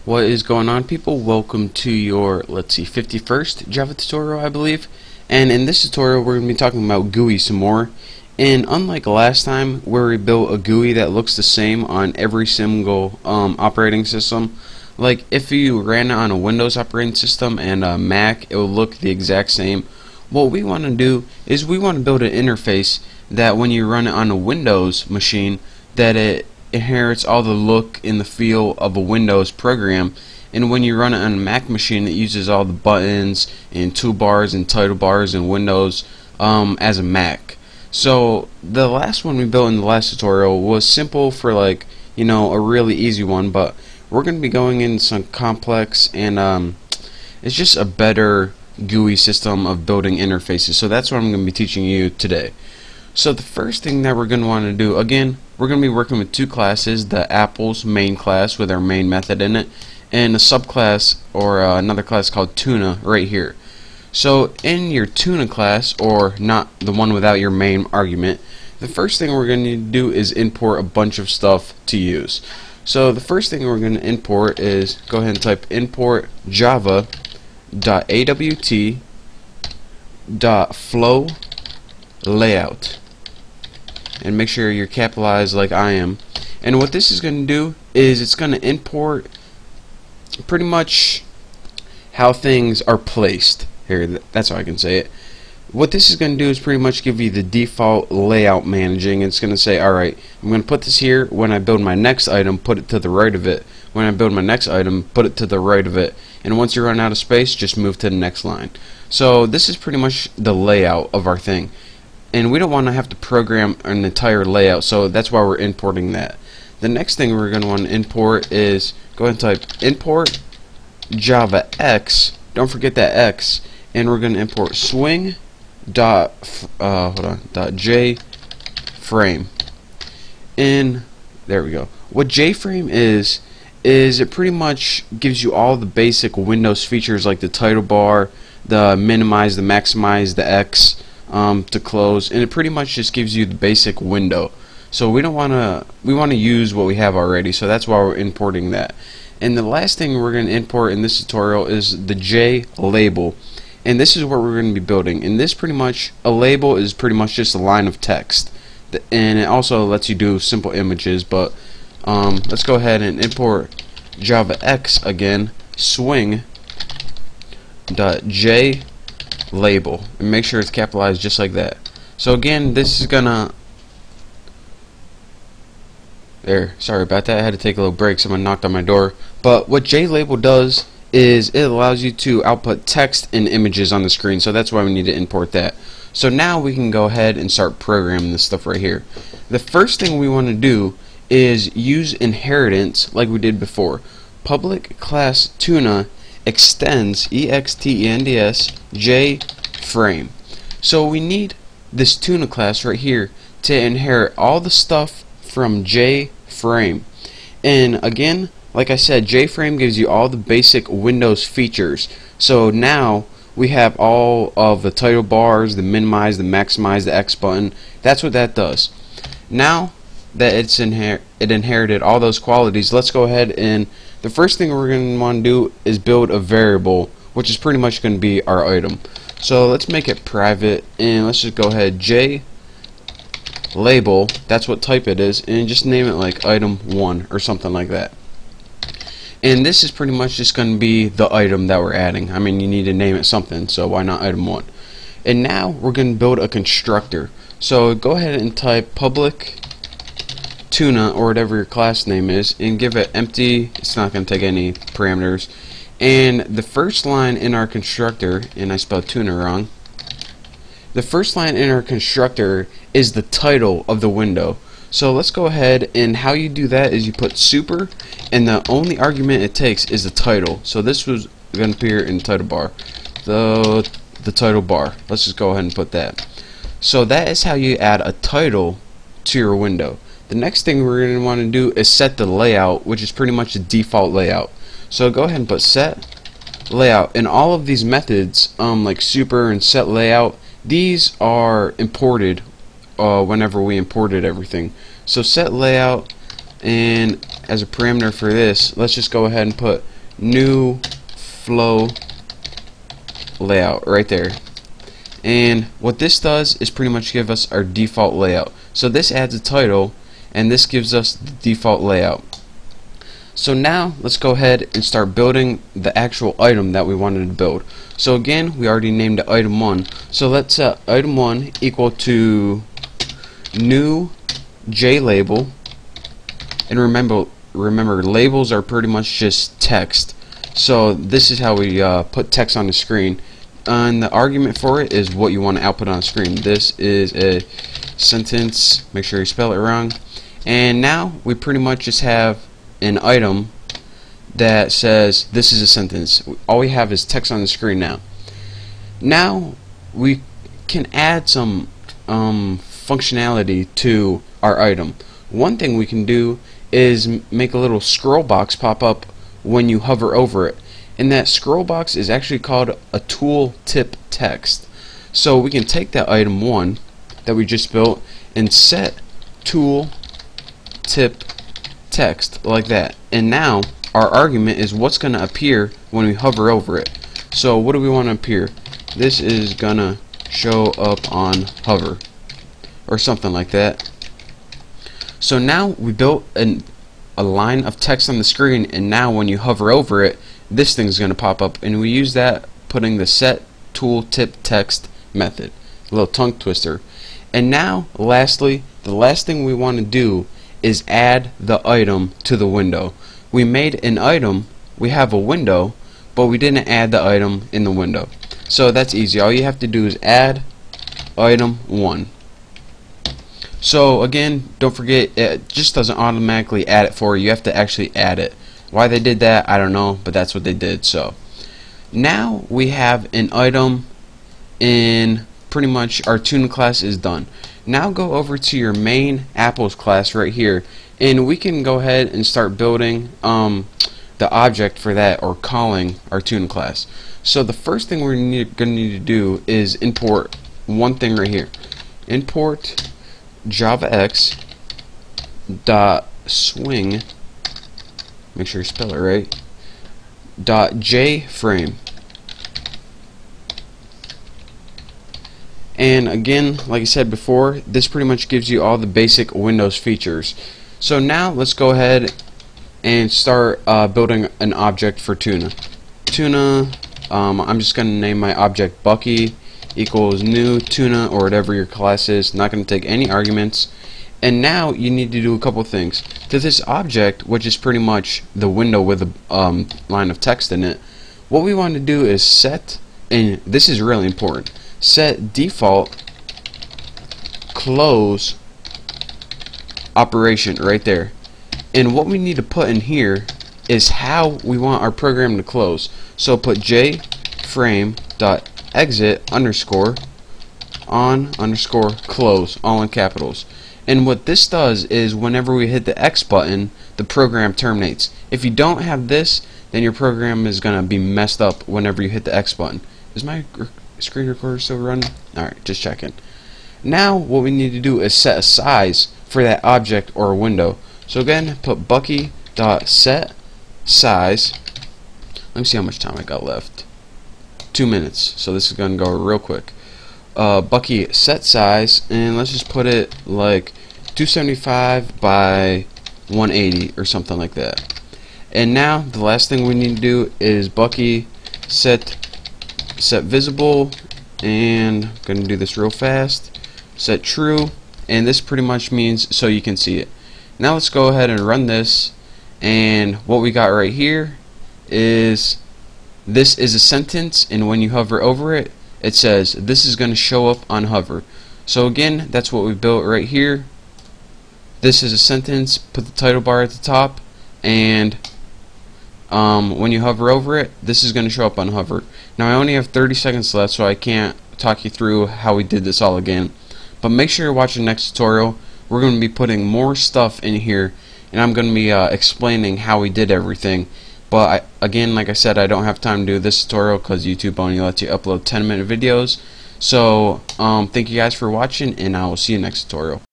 What is going on, people? Welcome to your, 51st Java tutorial, I believe. And in this tutorial we're going to be talking about GUI some more. And unlike last time where we built a GUI that looks the same on every single operating system, like if you ran it on a Windows operating system and a Mac, it will look the exact same. What we want to do is we want to build an interface that when you run it on a Windows machine, that it inherits all the look and the feel of a Windows program, and when you run it on a Mac machine, it uses all the buttons and toolbars and title bars and windows as a Mac. So the last one we built in the last tutorial was simple for a really easy one, but we're going to be going in some complex, and it's just a better GUI system of building interfaces. So that's what I'm going to be teaching you today. So the first thing that we're going to want to do, again, we're going to be working with two classes: the Apple's main class with our main method in it, and a subclass or another class called Tuna right here. So in your Tuna class, or not the one without your main argument, the first thing we're going to need to do is import a bunch of stuff to use. So the first thing we're going to import is, go ahead and type import java.awt.flow layout, and make sure you're capitalized like I am. And what this is going to do is it's going to import pretty much how things are placed here. That's how I can say it. What this is going to do is pretty much give you the default layout managing. It's going to say, alright, I'm going to put this here. When I build my next item, put it to the right of it. When I build my next item, put it to the right of it. And once you run out of space, just move to the next line. So this is pretty much the layout of our thing. And we don't want to have to program an entire layout, so that's why we're importing that. The next thing we're going to want to import is, go ahead and type import java x, don't forget that x, and we're going to import swing dot JFrame. And there we go. What JFrame is it pretty much gives you all the basic Windows features like the title bar, the minimize, the maximize, the X, to close, and it pretty much just gives you the basic window. So we want to use what we have already, so that's why we're importing that. And the last thing we're going to import in this tutorial is the J label, and this is what we're going to be building. And this pretty much, a label is pretty much just a line of text, and it also lets you do simple images. But let's go ahead and import java x again, swing dot J label, and make sure it's capitalized just like that. So again, this is gonna, sorry about that, I had to take a little break, someone knocked on my door. But what JLabel does is it allows you to output text and images on the screen, so that's why we need to import that. So now we can go ahead and start programming this stuff right here. The first thing we want to do is use inheritance like we did before. Public class tuna extends extends JFrame. So we need this tuna class right here to inherit all the stuff from JFrame. And again, like I said, JFrame gives you all the basic Windows features. So now we have all of the title bars, the minimize, the maximize, the X button. That's what that does. Now that it inherited all those qualities, let's go ahead, and the first thing we're going to want to do is build a variable, which is pretty much going to be our item. So let's make it private, and let's just go ahead J label, that's what type it is, and just name it like item 1 or something like that. And this is pretty much just going to be the item that we're adding. I mean, you need to name it something, so why not item 1? And now we're going to build a constructor. So go ahead and type public tuna, or whatever your class name is, and give it empty. It's not going to take any parameters. And the first line in our constructor, and I spelled tuna wrong, the first line in our constructor is the title of the window. So let's go ahead, and how you do that is you put super, and the only argument it takes is the title. So this was going to appear in the title bar, the title bar. Let's just go ahead and put that. So that is how you add a title to your window. The next thing we're going to want to do is set the layout, which is pretty much the default layout. So go ahead and put set layout, and all of these methods, like super and set layout, these are imported whenever we imported everything. So set layout, and as a parameter for this, let's just go ahead and put new flow layout right there. And what this does is pretty much give us our default layout. So this adds a title, and this gives us the default layout. So now let's go ahead and start building the actual item that we wanted to build. So again, we already named it item 1. So let's set item 1 equal to new JLabel. And remember, labels are pretty much just text. So this is how we put text on the screen. And the argument for it is what you want to output on the screen. This is a sentence. Make sure you spell it wrong. And now we pretty much just have an item that says this is a sentence. All we have is text on the screen now. Now we can add some functionality to our item. One thing we can do is make a little scroll box pop up when you hover over it. And that scroll box is actually called a tooltip text. So we can take that item 1 that we just built and set tooltip text like that. And now our argument is what's going to appear when we hover over it. So what do we want to appear? This is going to show up on hover or something like that. So now we built a line of text on the screen, and now when you hover over it, this thing's going to pop up, and we use that putting the set tooltip text method. A little tongue twister. And now lastly, the last thing we want to do is add the item to the window. We made an item, we have a window, but we didn't add the item in the window. So that's easy. All you have to do is add item 1. So again, don't forget, it just doesn't automatically add it for you. You have to actually add it. Why they did that, I don't know, but that's what they did. So now we have an item in pretty much our Tuna class is done. Now go over to your main Apples class right here, and we can go ahead and start building the object for that, or calling our Tuna class. So the first thing we're going to need to do is import one thing right here. Import javax dot swing, make sure you spell it right, dot JFrame. And again, like I said before, this pretty much gives you all the basic Windows features. So now let's go ahead and start building an object for Tuna. Tuna, I'm just going to name my object Bucky equals new Tuna, or whatever your class is. Not going to take any arguments. And now you need to do a couple things to this object, which is pretty much the window with a line of text in it. What we want to do is set, and this is really important, set default close operation right there. And what we need to put in here is how we want our program to close. So put JFrame.exit underscore on underscore close, all in capitals. And what this does is whenever we hit the X button, the program terminates. If you don't have this, then your program is going to be messed up whenever you hit the X button. Is my screen recorder still running? Alright, just checking. Now what we need to do is set a size for that object or window. So again, put Bucky.set size. Let me see how much time I got left. 2 minutes. So this is going to go real quick. Bucky set size, and let's just put it like 275 by 180 or something like that. And now the last thing we need to do is Bucky set visible, and I'm going to do this real fast. Set true, and this pretty much means so you can see it. Now let's go ahead and run this, and what we got right here is this is a sentence, and when you hover over it, it says this is going to show up on hover. So again, that's what we built right here. This is a sentence, put the title bar at the top, and when you hover over it, this is going to show up on hover. Now I only have 30 seconds left, so I can't talk you through how we did this all again, but make sure you watch the next tutorial. We're going to be putting more stuff in here, and I'm going to be explaining how we did everything. But again, like I said, I don't have time to do this tutorial because YouTube only lets you upload 10-minute videos. So thank you guys for watching, and I will see you next tutorial.